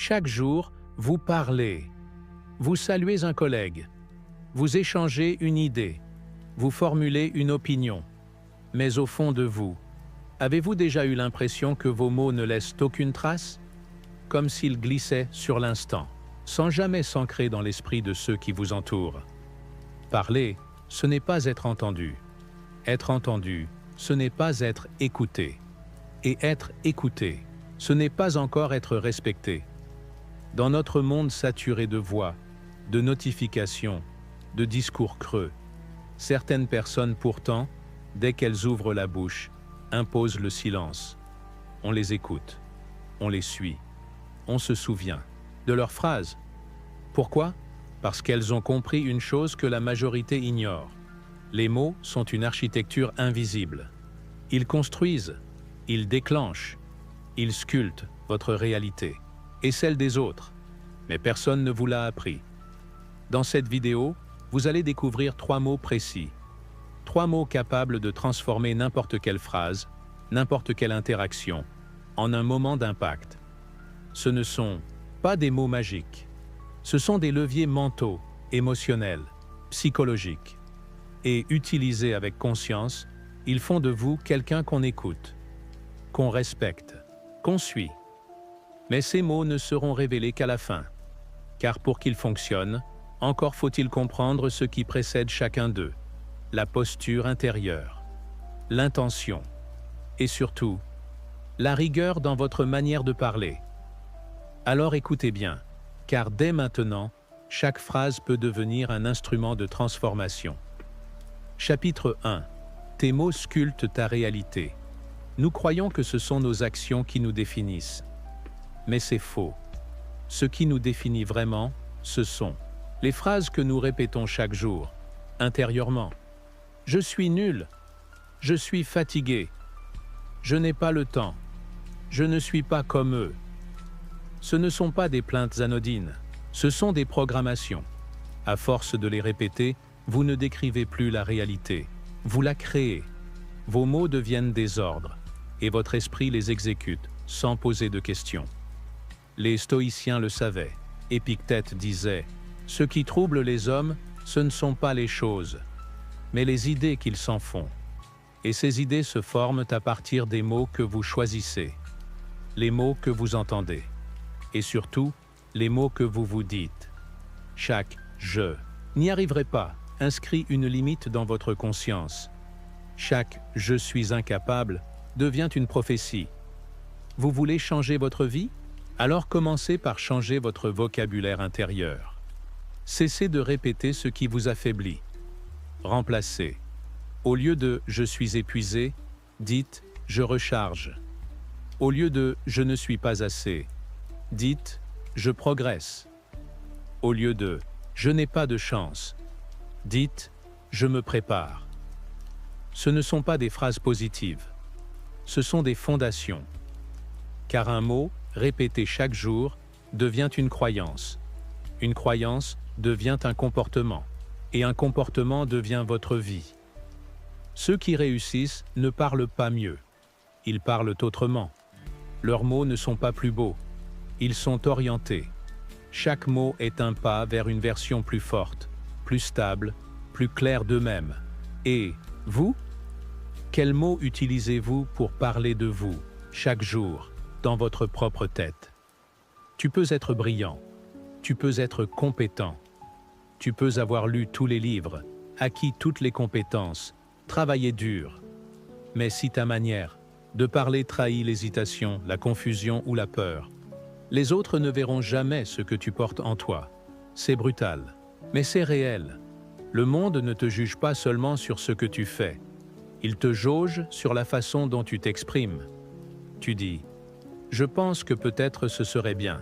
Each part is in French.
Chaque jour, vous parlez. Vous saluez un collègue. Vous échangez une idée. Vous formulez une opinion. Mais au fond de vous, avez-vous déjà eu l'impression que vos mots ne laissent aucune trace? Comme s'ils glissaient sur l'instant, sans jamais s'ancrer dans l'esprit de ceux qui vous entourent. Parler, ce n'est pas être entendu. Être entendu, ce n'est pas être écouté. Et être écouté, ce n'est pas encore être respecté. Dans notre monde saturé de voix, de notifications, de discours creux, certaines personnes pourtant, dès qu'elles ouvrent la bouche, imposent le silence. On les écoute, on les suit, on se souvient de leurs phrases. Pourquoi? Parce qu'elles ont compris une chose que la majorité ignore. Les mots sont une architecture invisible. Ils construisent, ils déclenchent, ils sculptent votre réalité et celle des autres. Mais personne ne vous l'a appris. Dans cette vidéo, vous allez découvrir 3 mots précis. 3 mots capables de transformer n'importe quelle phrase, n'importe quelle interaction, en un moment d'impact. Ce ne sont pas des mots magiques. Ce sont des leviers mentaux, émotionnels, psychologiques. Et utilisés avec conscience, ils font de vous quelqu'un qu'on écoute, qu'on respecte, qu'on suit. Mais ces mots ne seront révélés qu'à la fin. Car pour qu'ils fonctionnent, encore faut-il comprendre ce qui précède chacun d'eux. La posture intérieure, l'intention et surtout, la rigueur dans votre manière de parler. Alors écoutez bien, car dès maintenant, chaque phrase peut devenir un instrument de transformation. Chapitre 1. Tes mots sculptent ta réalité. Nous croyons que ce sont nos actions qui nous définissent. Mais c'est faux. Ce qui nous définit vraiment, ce sont les phrases que nous répétons chaque jour, intérieurement. Je suis nul. Je suis fatigué. Je n'ai pas le temps. Je ne suis pas comme eux. Ce ne sont pas des plaintes anodines, ce sont des programmations. À force de les répéter, vous ne décrivez plus la réalité, vous la créez. Vos mots deviennent des ordres, et votre esprit les exécute sans poser de questions. Les stoïciens le savaient. Épictète disait « Ce qui trouble les hommes, ce ne sont pas les choses, mais les idées qu'ils s'en font. Et ces idées se forment à partir des mots que vous choisissez, les mots que vous entendez, et surtout, les mots que vous vous dites. Chaque « je » n'y arriverait pas, inscrit une limite dans votre conscience. Chaque « je suis incapable » devient une prophétie. Vous voulez changer votre vie? Alors commencez par changer votre vocabulaire intérieur. Cessez de répéter ce qui vous affaiblit. Remplacez. Au lieu de « je suis épuisé », dites « je recharge ». Au lieu de « je ne suis pas assez », dites « je progresse ». Au lieu de « je n'ai pas de chance », dites « je me prépare ». Ce ne sont pas des phrases positives. Ce sont des fondations. Car un mot, répété chaque jour, devient une croyance. Une croyance devient un comportement. Et un comportement devient votre vie. Ceux qui réussissent ne parlent pas mieux. Ils parlent autrement. Leurs mots ne sont pas plus beaux. Ils sont orientés. Chaque mot est un pas vers une version plus forte, plus stable, plus claire d'eux-mêmes. Et vous? Quels mots utilisez-vous pour parler de vous, chaque jour, dans votre propre tête? Tu peux être brillant. Tu peux être compétent. Tu peux avoir lu tous les livres, acquis toutes les compétences, travaillé dur. Mais si ta manière de parler trahit l'hésitation, la confusion ou la peur, les autres ne verront jamais ce que tu portes en toi. C'est brutal, mais c'est réel. Le monde ne te juge pas seulement sur ce que tu fais. Il te jauge sur la façon dont tu t'exprimes. Tu dis « Je pense que peut-être ce serait bien ».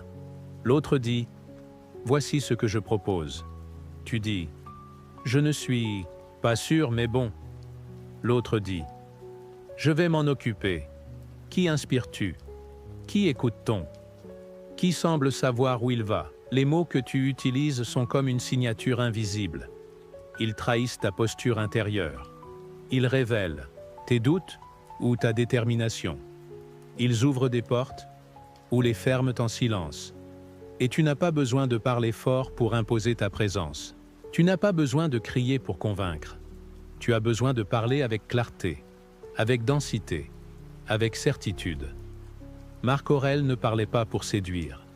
L'autre dit « Voici ce que je propose ». Tu dis « Je ne suis pas sûr, mais bon ». L'autre dit « Je vais m'en occuper ». Qui inspires-tu? Qui écoute-t-on? Qui semble savoir où il va? Les mots que tu utilises sont comme une signature invisible. Ils trahissent ta posture intérieure. Ils révèlent tes doutes ou ta détermination. Ils ouvrent des portes ou les ferment en silence. Et tu n'as pas besoin de parler fort pour imposer ta présence. Tu n'as pas besoin de crier pour convaincre. Tu as besoin de parler avec clarté, avec densité, avec certitude. Marc Aurèle ne parlait pas pour séduire.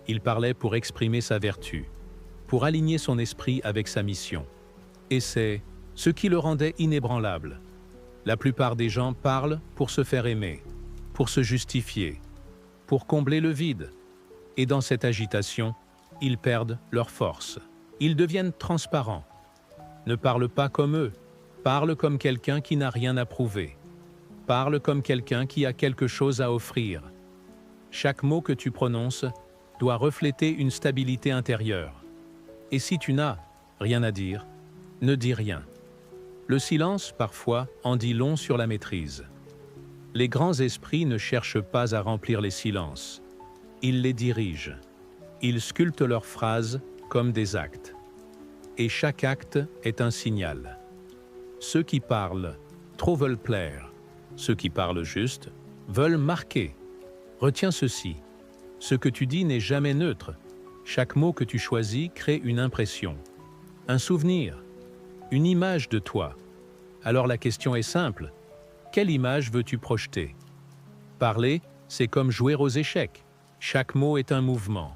Il parlait pour exprimer sa vertu, pour aligner son esprit avec sa mission. Et c'est ce qui le rendait inébranlable. La plupart des gens parlent pour se faire aimer, pour se justifier, pour combler le vide. Et dans cette agitation, ils perdent leur force. Ils deviennent transparents. Ne parle pas comme eux, parle comme quelqu'un qui n'a rien à prouver. Parle comme quelqu'un qui a quelque chose à offrir. Chaque mot que tu prononces doit refléter une stabilité intérieure. Et si tu n'as rien à dire, ne dis rien. Le silence, parfois, en dit long sur la maîtrise. Les grands esprits ne cherchent pas à remplir les silences. Ils les dirigent. Ils sculptent leurs phrases comme des actes. Et chaque acte est un signal. Ceux qui parlent trop veulent plaire. Ceux qui parlent juste veulent marquer. Retiens ceci. Ce que tu dis n'est jamais neutre. Chaque mot que tu choisis crée une impression, un souvenir, une image de toi. Alors la question est simple. Quelle image veux-tu projeter? Parler, c'est comme jouer aux échecs. Chaque mot est un mouvement.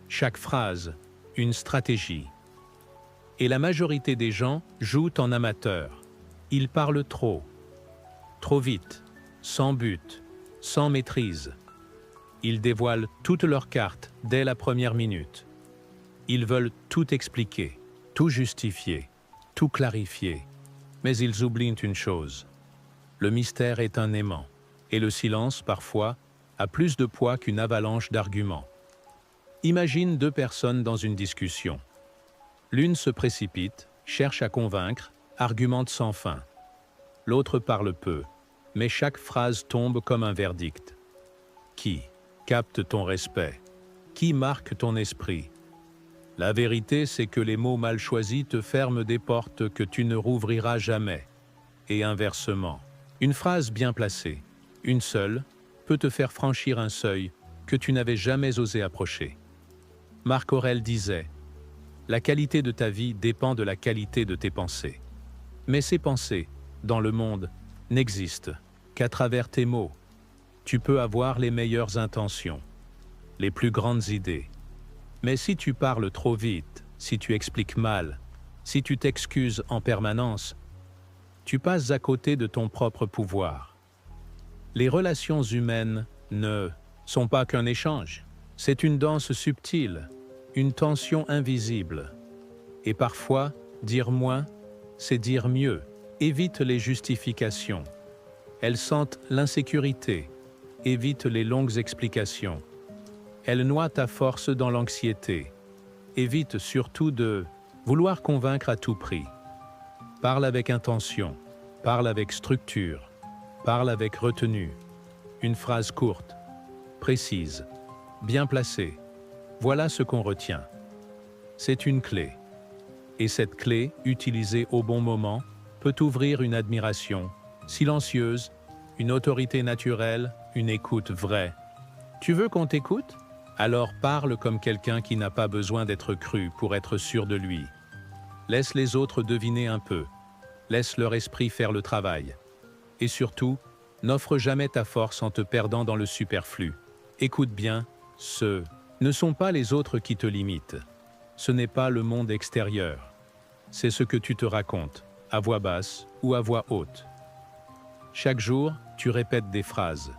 Chaque phrase, une stratégie. Et la majorité des gens jouent en amateur. Ils parlent trop vite, sans but, sans maîtrise. Ils dévoilent toutes leurs cartes dès la première minute. Ils veulent tout expliquer, tout justifier, tout clarifier. Mais ils oublient une chose. Le mystère est un aimant, et le silence, parfois, a plus de poids qu'une avalanche d'arguments. Imagine deux personnes dans une discussion. L'une se précipite, cherche à convaincre, argumente sans fin. L'autre parle peu, mais chaque phrase tombe comme un verdict. Qui capte ton respect? Qui marque ton esprit? La vérité, c'est que les mots mal choisis te ferment des portes que tu ne rouvriras jamais. Et inversement, une phrase bien placée, une seule, peut te faire franchir un seuil que tu n'avais jamais osé approcher. Marc Aurèle disait « La qualité de ta vie dépend de la qualité de tes pensées. Mais ces pensées, dans le monde, n'existent qu'à travers tes mots. Tu peux avoir les meilleures intentions, les plus grandes idées. Mais si tu parles trop vite, si tu expliques mal, si tu t'excuses en permanence, tu passes à côté de ton propre pouvoir. Les relations humaines ne sont pas qu'un échange. C'est une danse subtile, une tension invisible. Et parfois, dire moins, c'est dire mieux. Évite les justifications. Elles sentent l'insécurité. Évite les longues explications. Elles noient ta force dans l'anxiété. Évite surtout de vouloir convaincre à tout prix. Parle avec intention, parle avec structure, parle avec retenue. Une phrase courte, précise, bien placée. Voilà ce qu'on retient. C'est une clé. Et cette clé, utilisée au bon moment, peut ouvrir une admiration silencieuse, une autorité naturelle, une écoute vraie. Tu veux qu'on t'écoute? Alors parle comme quelqu'un qui n'a pas besoin d'être cru pour être sûr de lui. Laisse les autres deviner un peu. Laisse leur esprit faire le travail. Et surtout, n'offre jamais ta force en te perdant dans le superflu. Écoute bien, ce ne sont pas les autres qui te limitent. Ce n'est pas le monde extérieur. C'est ce que tu te racontes, à voix basse ou à voix haute. Chaque jour, tu répètes des phrases.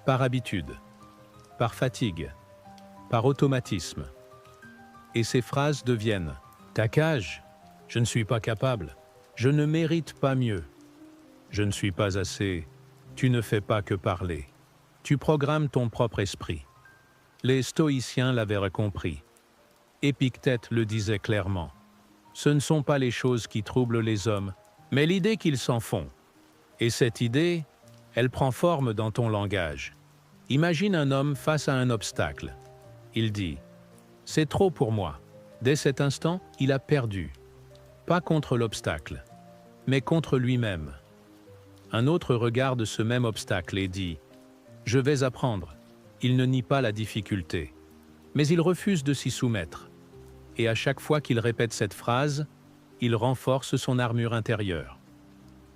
Par habitude, par fatigue, par automatisme. Et ces phrases deviennent « ta cage, je ne suis pas capable, je ne mérite pas mieux, je ne suis pas assez, tu ne fais pas que parler ». Tu programmes ton propre esprit. Les stoïciens l'avaient compris. Épictète le disait clairement. Ce ne sont pas les choses qui troublent les hommes, mais l'idée qu'ils s'en font. Et cette idée, elle prend forme dans ton langage. Imagine un homme face à un obstacle. Il dit « C'est trop pour moi ». Dès cet instant, il a perdu. Pas contre l'obstacle, mais contre lui-même. Un autre regarde ce même obstacle et dit « Je vais apprendre ». Il ne nie pas la difficulté. Mais il refuse de s'y soumettre. Et à chaque fois qu'il répète cette phrase, il renforce son armure intérieure.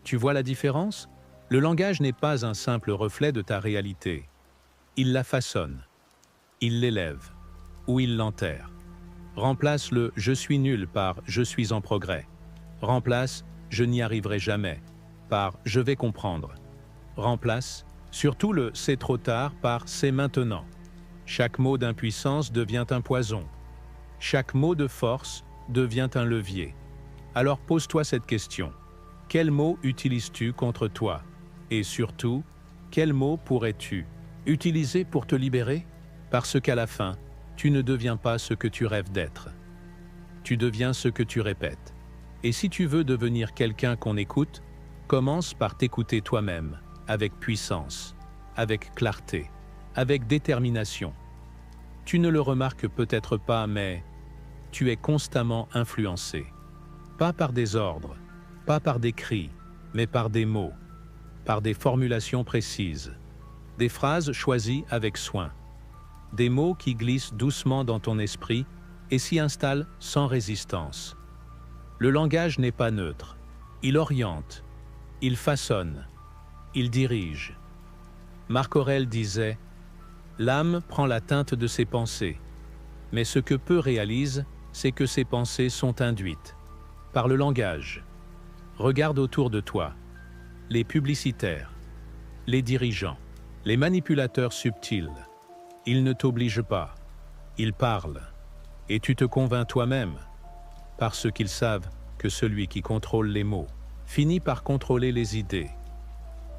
Tu vois la différence? Le langage n'est pas un simple reflet de ta réalité. Il la façonne, il l'élève, ou il l'enterre. Remplace le « je suis nul » par « je suis en progrès ». Remplace « je n'y arriverai jamais » par « je vais comprendre ». Remplace surtout le « c'est trop tard » par « c'est maintenant ». Chaque mot d'impuissance devient un poison. Chaque mot de force devient un levier. Alors pose-toi cette question. Quel mot utilises-tu contre toi? Et surtout, quel mot pourrais-tu utiliser pour te libérer? Parce qu'à la fin, tu ne deviens pas ce que tu rêves d'être. Tu deviens ce que tu répètes. Et si tu veux devenir quelqu'un qu'on écoute, commence par t'écouter toi-même, avec puissance, avec clarté, avec détermination. Tu ne le remarques peut-être pas, mais tu es constamment influencé. Pas par des ordres, pas par des cris, mais par des mots, par des formulations précises, des phrases choisies avec soin, des mots qui glissent doucement dans ton esprit et s'y installent sans résistance. Le langage n'est pas neutre. Il oriente, il façonne, il dirige. Marc Aurèle disait « L'âme prend la teinte de ses pensées, mais ce que peu réalise, c'est que ses pensées sont induites par le langage. Regarde autour de toi, les publicitaires, les dirigeants, les manipulateurs subtils. Ils ne t'obligent pas, ils parlent, et tu te convaincs toi-même, parce qu'ils savent que celui qui contrôle les mots finit par contrôler les idées.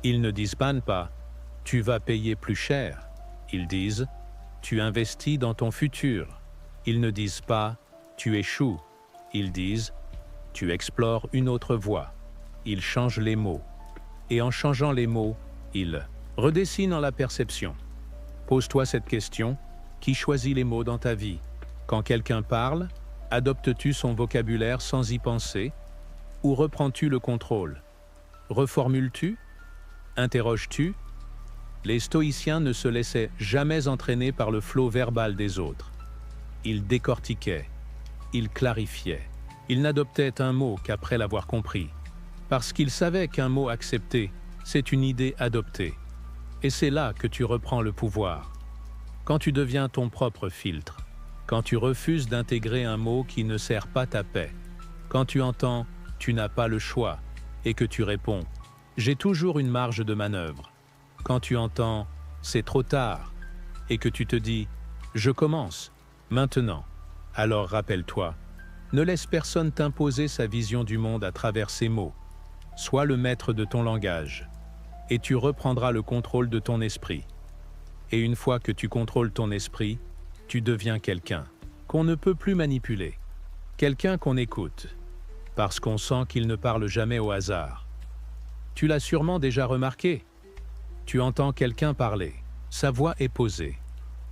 Ils ne disent pas « tu vas payer plus cher », ils disent « tu investis dans ton futur ». Ils ne disent pas « tu échoues », ils disent « tu explores une autre voie ». Ils changent les mots. Et en changeant les mots, ils redessinent la perception. Pose-toi cette question, qui choisit les mots dans ta vie? Quand quelqu'un parle, adoptes-tu son vocabulaire sans y penser? Ou reprends-tu le contrôle? Reformules-tu? Interroges-tu? Les stoïciens ne se laissaient jamais entraîner par le flot verbal des autres. Ils décortiquaient, ils clarifiaient. Ils n'adoptaient un mot qu'après l'avoir compris. Parce qu'ils savaient qu'un mot accepté, c'est une idée adoptée. Et c'est là que tu reprends le pouvoir. Quand tu deviens ton propre filtre, quand tu refuses d'intégrer un mot qui ne sert pas ta paix, quand tu entends « tu n'as pas le choix » et que tu réponds « j'ai toujours une marge de manœuvre », quand tu entends « c'est trop tard » et que tu te dis « je commence, maintenant », alors rappelle-toi, ne laisse personne t'imposer sa vision du monde à travers ces mots. Sois le maître de ton langage, et tu reprendras le contrôle de ton esprit. Et une fois que tu contrôles ton esprit, tu deviens quelqu'un qu'on ne peut plus manipuler, quelqu'un qu'on écoute, parce qu'on sent qu'il ne parle jamais au hasard. Tu l'as sûrement déjà remarqué. Tu entends quelqu'un parler, sa voix est posée,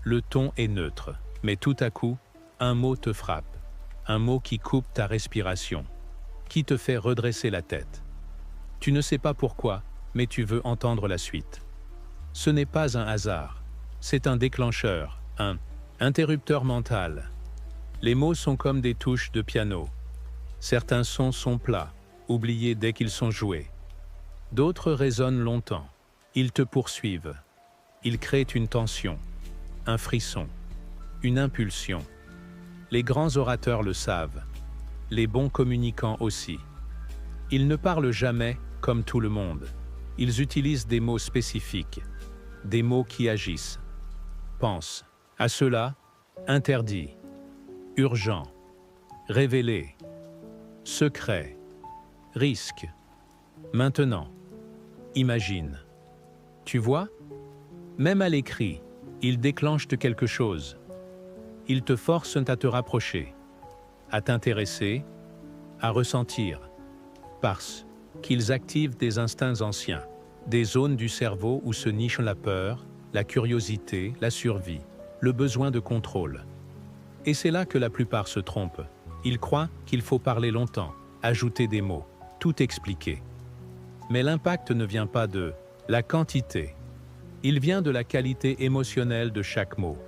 le ton est neutre, mais tout à coup, un mot te frappe, un mot qui coupe ta respiration, qui te fait redresser la tête. Tu ne sais pas pourquoi, mais tu veux entendre la suite. Ce n'est pas un hasard, c'est un déclencheur, un interrupteur mental. Les mots sont comme des touches de piano. Certains sons sont plats, oubliés dès qu'ils sont joués. D'autres résonnent longtemps. Ils te poursuivent. Ils créent une tension, un frisson, une impulsion. Les grands orateurs le savent, les bons communicants aussi. Ils ne parlent jamais comme tout le monde. Ils utilisent des mots spécifiques, des mots qui agissent. Pense à cela, interdit, urgent, révélé, secret, risque, maintenant, imagine. Tu vois? Même à l'écrit, ils déclenchent quelque chose. Ils te forcent à te rapprocher, à t'intéresser, à ressentir, parce qu'ils activent des instincts anciens, des zones du cerveau où se nichent la peur, la curiosité, la survie, le besoin de contrôle. Et c'est là que la plupart se trompent. Ils croient qu'il faut parler longtemps, ajouter des mots, tout expliquer. Mais l'impact ne vient pas de la quantité. Il vient de la qualité émotionnelle de chaque mot.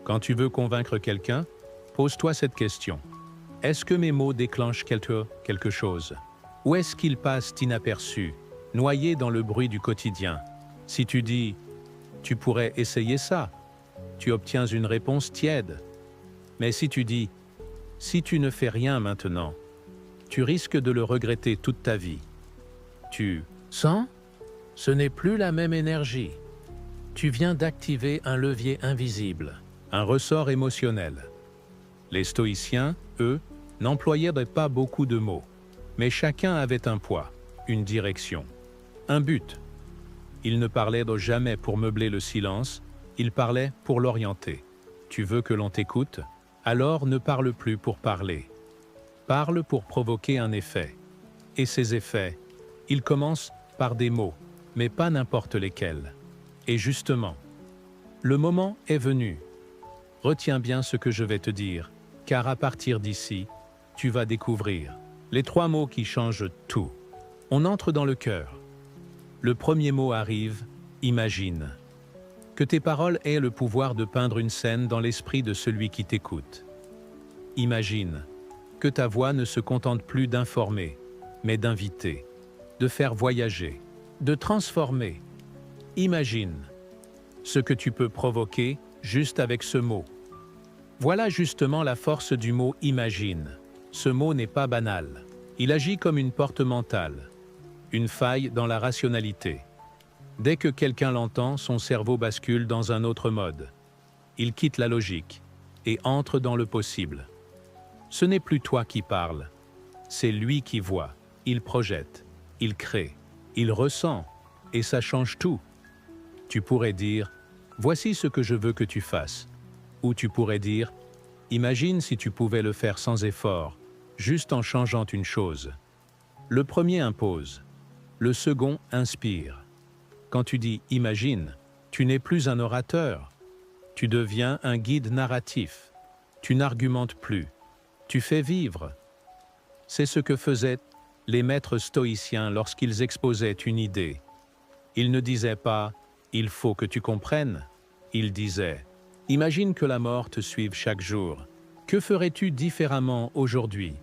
Quand tu veux convaincre quelqu'un, pose-toi cette question. Est-ce que mes mots déclenchent quelque chose? Ou est-ce qu'ils passent inaperçus, noyés dans le bruit du quotidien? Si tu dis « tu pourrais essayer ça », tu obtiens une réponse tiède. Mais si tu dis « si tu ne fais rien maintenant », tu risques de le regretter toute ta vie. Tu sens? Ce n'est plus la même énergie. Tu viens d'activer un levier invisible, un ressort émotionnel. Les stoïciens, eux, n'employaient pas beaucoup de mots, mais chacun avait un poids, une direction, un but. Ils ne parlaient jamais pour meubler le silence, ils parlaient pour l'orienter. Tu veux que l'on t'écoute? Alors ne parle plus pour parler. Parle pour provoquer un effet. Et ces effets, ils commencent par des mots, mais pas n'importe lesquels. Et justement, le moment est venu. Retiens bien ce que je vais te dire, car à partir d'ici, tu vas découvrir les 3 mots qui changent tout. On entre dans le cœur. Le premier mot arrive, imagine. Que tes paroles aient le pouvoir de peindre une scène dans l'esprit de celui qui t'écoute. Imagine que ta voix ne se contente plus d'informer, mais d'inviter, de faire voyager, de transformer. Imagine ce que tu peux provoquer juste avec ce mot. Voilà justement la force du mot « imagine ». Ce mot n'est pas banal. Il agit comme une porte mentale, une faille dans la rationalité. Dès que quelqu'un l'entend, son cerveau bascule dans un autre mode. Il quitte la logique et entre dans le possible. Ce n'est plus toi qui parles, c'est lui qui voit. Il projette, il crée, il ressent, et ça change tout. Tu pourrais dire « Voici ce que je veux que tu fasses ». Ou tu pourrais dire « Imagine si tu pouvais le faire sans effort, juste en changeant une chose ». Le premier impose, le second inspire. Quand tu dis « imagine », tu n'es plus un orateur. Tu deviens un guide narratif. Tu n'argumentes plus. Tu fais vivre. C'est ce que faisaient les maîtres stoïciens lorsqu'ils exposaient une idée. Ils ne disaient pas « il faut que tu comprennes ». Ils disaient « imagine que la mort te suive chaque jour. Que ferais-tu différemment aujourd'hui ?»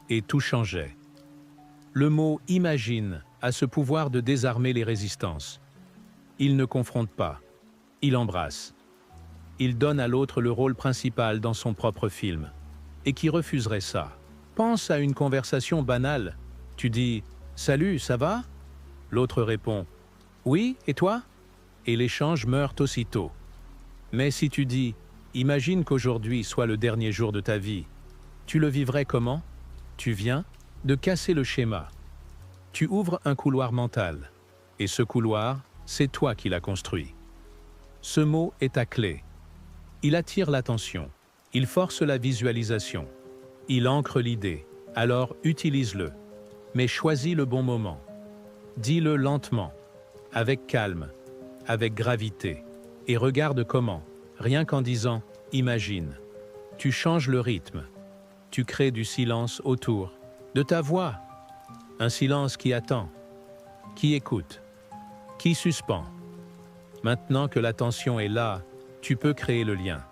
Et tout changeait. Le mot « imagine » a ce pouvoir de désarmer les résistances. Il ne confronte pas, il embrasse. Il donne à l'autre le rôle principal dans son propre film. Et qui refuserait ça? Pense à une conversation banale. Tu dis « Salut, ça va ?» L'autre répond « Oui, et toi ?» Et l'échange meurt aussitôt. Mais si tu dis « Imagine qu'aujourd'hui soit le dernier jour de ta vie », tu le vivrais comment? Tu viens de casser le schéma. Tu ouvres un couloir mental. Et ce couloir, c'est toi qui l'as construit. Ce mot est ta clé. Il attire l'attention. Il force la visualisation. Il ancre l'idée. Alors utilise-le. Mais choisis le bon moment. Dis-le lentement, avec calme, avec gravité. Et regarde comment, rien qu'en disant « imagine », tu changes le rythme. Tu crées du silence autour de ta voix. Un silence qui attend, qui écoute, qui suspend. Maintenant que l'attention est là, tu peux créer le lien.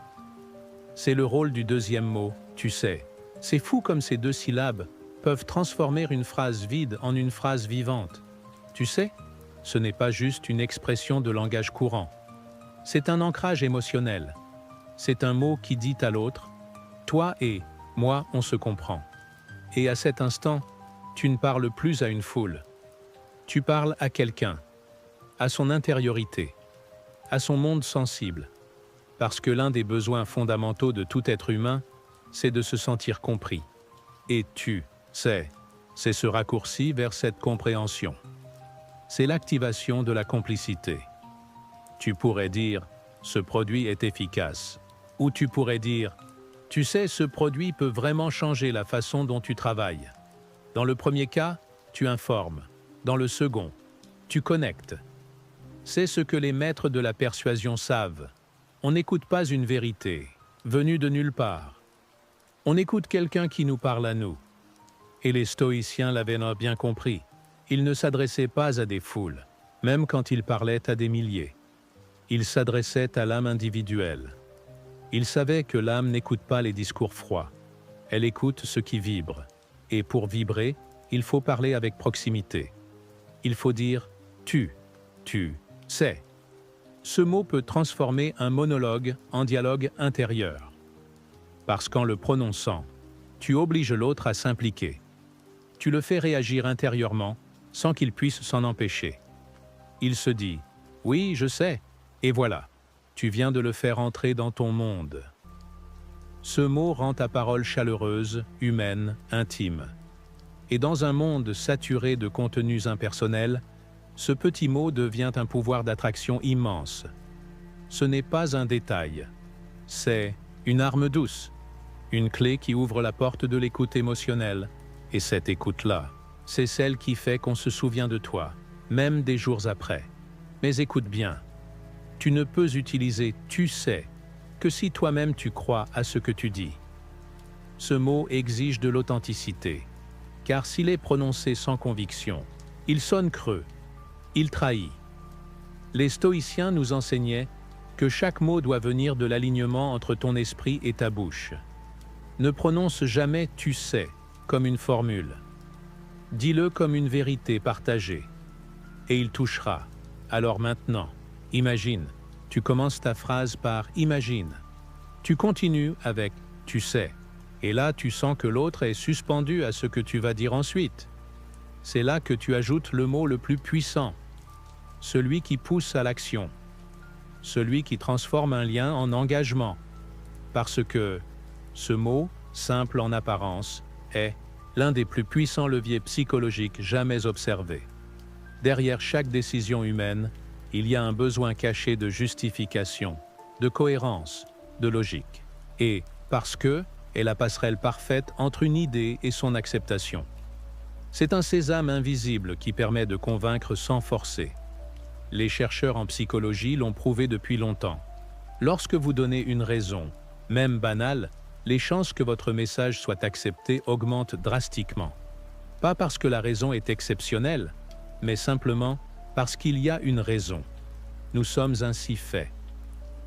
C'est le rôle du deuxième mot, tu sais. C'est fou comme ces 2 syllabes peuvent transformer une phrase vide en une phrase vivante. Tu sais, ce n'est pas juste une expression de langage courant. C'est un ancrage émotionnel. C'est un mot qui dit à l'autre « toi et moi, on se comprend ». Et à cet instant, tu ne parles plus à une foule. Tu parles à quelqu'un, à son intériorité, à son monde sensible. Parce que l'un des besoins fondamentaux de tout être humain, c'est de se sentir compris. Et tu sais, c'est ce raccourci vers cette compréhension. C'est l'activation de la complicité. Tu pourrais dire « ce produit est efficace » ou tu pourrais dire « tu sais, ce produit peut vraiment changer la façon dont tu travailles ». Dans le premier cas, tu informes. Dans le second, tu connectes. C'est ce que les maîtres de la persuasion savent. On n'écoute pas une vérité, venue de nulle part. On écoute quelqu'un qui nous parle à nous. Et les stoïciens l'avaient bien compris. Ils ne s'adressaient pas à des foules, même quand ils parlaient à des milliers. Ils s'adressaient à l'âme individuelle. Il savait que l'âme n'écoute pas les discours froids. Elle écoute ce qui vibre. Et pour vibrer, il faut parler avec proximité. Il faut dire « tu sais ». Ce mot peut transformer un monologue en dialogue intérieur. Parce qu'en le prononçant, tu obliges l'autre à s'impliquer. Tu le fais réagir intérieurement sans qu'il puisse s'en empêcher. Il se dit « oui, je sais », et voilà, tu viens de le faire entrer dans ton monde. Ce mot rend ta parole chaleureuse, humaine, intime. Et dans un monde saturé de contenus impersonnels, ce petit mot devient un pouvoir d'attraction immense. Ce n'est pas un détail, c'est une arme douce, une clé qui ouvre la porte de l'écoute émotionnelle. Et cette écoute-là, c'est celle qui fait qu'on se souvient de toi, même des jours après. Mais écoute bien, tu ne peux utiliser « tu sais » que si toi-même tu crois à ce que tu dis. Ce mot exige de l'authenticité, car s'il est prononcé sans conviction, il sonne creux, il trahit. Les stoïciens nous enseignaient que chaque mot doit venir de l'alignement entre ton esprit et ta bouche. Ne prononce jamais « tu sais » comme une formule. Dis-le comme une vérité partagée. Et il touchera. Alors maintenant, imagine. Tu commences ta phrase par « imagine ». Tu continues avec « tu sais ». Et là, tu sens que l'autre est suspendu à ce que tu vas dire ensuite. C'est là que tu ajoutes le mot le plus puissant, celui qui pousse à l'action, celui qui transforme un lien en engagement. Parce que ce mot, simple en apparence, est l'un des plus puissants leviers psychologiques jamais observés. Derrière chaque décision humaine, il y a un besoin caché de justification, de cohérence, de logique. Et parce que est la passerelle parfaite entre une idée et son acceptation. C'est un sésame invisible qui permet de convaincre sans forcer. Les chercheurs en psychologie l'ont prouvé depuis longtemps. Lorsque vous donnez une raison, même banale, les chances que votre message soit accepté augmentent drastiquement. Pas parce que la raison est exceptionnelle, mais simplement parce qu'il y a une raison. Nous sommes ainsi faits.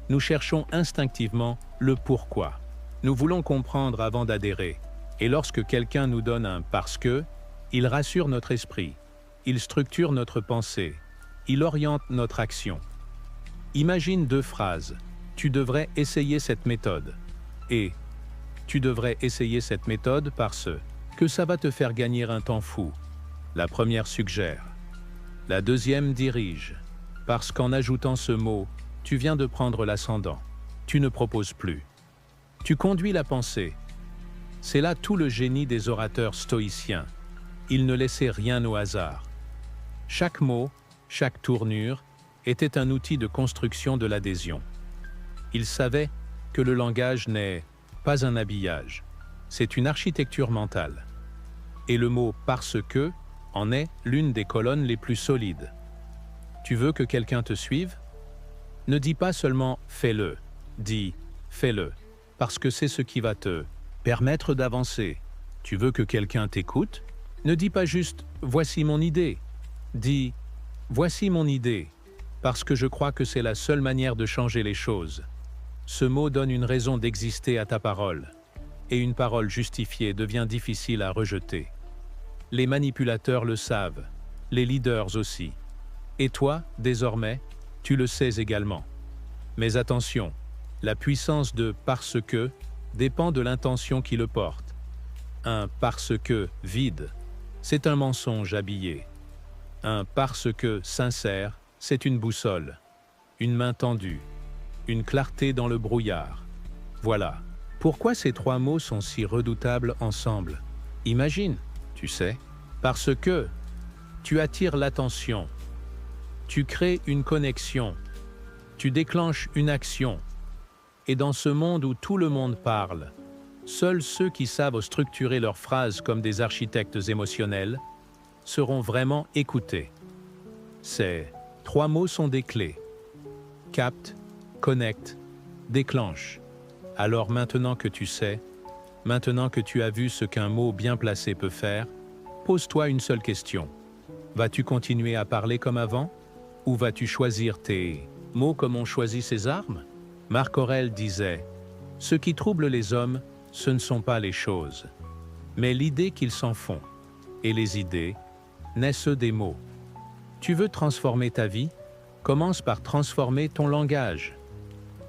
Nous cherchons instinctivement le pourquoi. Nous voulons comprendre avant d'adhérer. Et lorsque quelqu'un nous donne un « parce que », il rassure notre esprit, il structure notre pensée, il oriente notre action. Imagine deux phrases. Tu devrais essayer cette méthode. Et tu devrais essayer cette méthode parce que ça va te faire gagner un temps fou. La première suggère. La deuxième dirige. Parce qu'en ajoutant ce mot, tu viens de prendre l'ascendant. Tu ne proposes plus. Tu conduis la pensée. C'est là tout le génie des orateurs stoïciens. Ils ne laissaient rien au hasard. Chaque mot, chaque tournure, était un outil de construction de l'adhésion. Ils savaient que le langage n'est pas un habillage, c'est une architecture mentale. Et le mot « parce que » en est l'une des colonnes les plus solides. Tu veux que quelqu'un te suive? Ne dis pas seulement « fais-le », dis « fais-le ». Parce que c'est ce qui va te permettre d'avancer. Tu veux que quelqu'un t'écoute? Ne dis pas juste « voici mon idée ». Dis « voici mon idée », parce que je crois que c'est la seule manière de changer les choses. Ce mot donne une raison d'exister à ta parole. Et une parole justifiée devient difficile à rejeter. Les manipulateurs le savent, les leaders aussi. Et toi, désormais, tu le sais également. Mais attention, la puissance de « parce que » dépend de l'intention qui le porte. Un « parce que » vide, c'est un mensonge habillé. Un « parce que » sincère, c'est une boussole, une main tendue, une clarté dans le brouillard. Voilà. Pourquoi ces trois mots sont si redoutables ensemble? Imagine, tu sais, parce que tu attires l'attention, tu crées une connexion, tu déclenches une action. Et dans ce monde où tout le monde parle, seuls ceux qui savent structurer leurs phrases comme des architectes émotionnels seront vraiment écoutés. Ces trois mots sont des clés. Capte, connecte, déclenche. Alors maintenant que tu sais, maintenant que tu as vu ce qu'un mot bien placé peut faire, pose-toi une seule question. Vas-tu continuer à parler comme avant? Ou vas-tu choisir tes mots comme on choisit ses armes? Marc Aurèle disait Ce qui trouble les hommes, ce ne sont pas les choses, mais l'idée qu'ils s'en font. Et les idées naissent des mots. Tu veux transformer ta vie? Commence par transformer ton langage.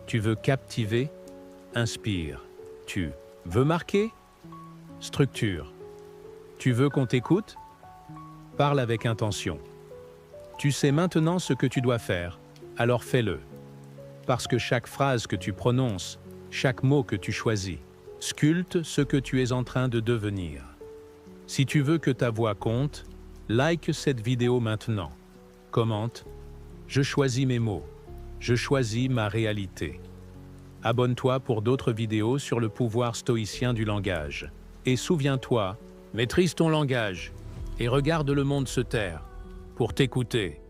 Tu veux captiver? Inspire. Tu veux marquer? Structure. Tu veux qu'on t'écoute? Parle avec intention. Tu sais maintenant ce que tu dois faire, alors fais-le. Parce que chaque phrase que tu prononces, chaque mot que tu choisis, sculpte ce que tu es en train de devenir. Si tu veux que ta voix compte, like cette vidéo maintenant. Commente. Je choisis mes mots. Je choisis ma réalité. Abonne-toi pour d'autres vidéos sur le pouvoir stoïcien du langage. Et souviens-toi, maîtrise ton langage et regarde le monde se taire pour t'écouter.